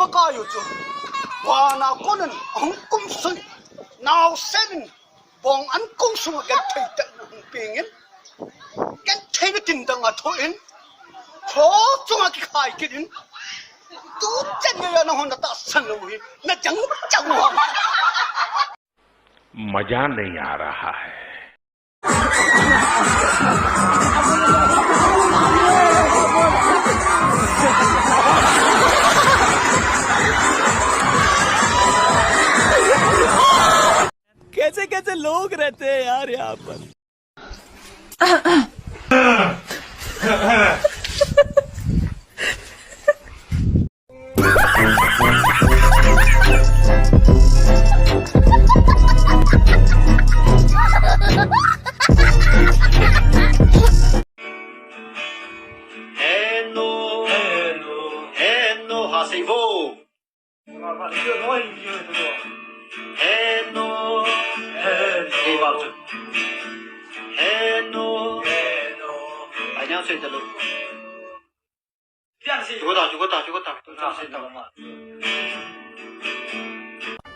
pagkayuto. Wana ko ng angkum sun. Now seven. Bong an kong sumagan tayo ng pingin. Gan tayo na tindang atoin. Proto nga kikaikidin. Tutan nga yan ang natasan luwi. Na jang-jangwang. मजा नहीं आ रहा है। कैसे कैसे लोग रहते हैं यार यहाँ पर।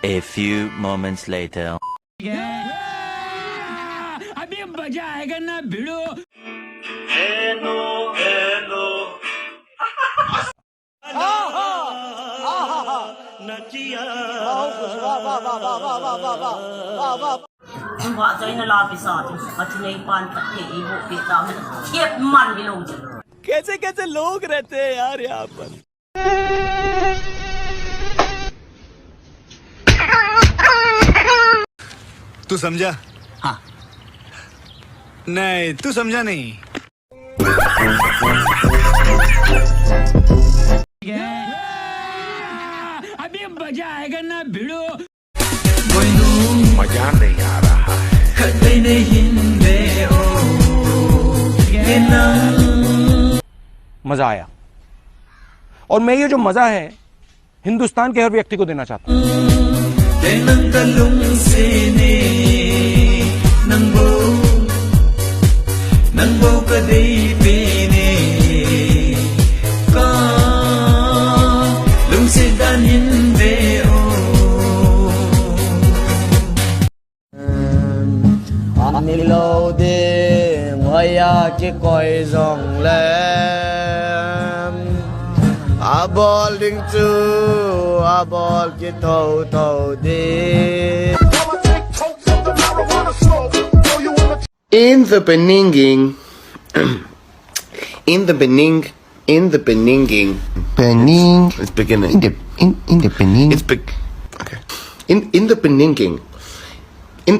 A few moments later. अभी मजा आएगा ना भिड़ो। Họa giấy nó lo bị sọt ở trên đây quan tất thể vụ việc đó thiếp mặn đi lùng. कैसे कैसे लोग रहते हैं यार यहाँ पर। तू समझा? हाँ। नहीं, तू समझा नहीं। अभी मजा आएगा ना भिड़ो। मजा नहीं आ रहा है। मजा आया और मैं ये जो मजा है हिंदुस्तान के हर व्यक्ति को देना चाहता हूँ। lâu đêm hơi cái coi dòng lên aboling to abol kitoh đi. In the beninging Bening it's beginning in the bening it's big okay in the beninging in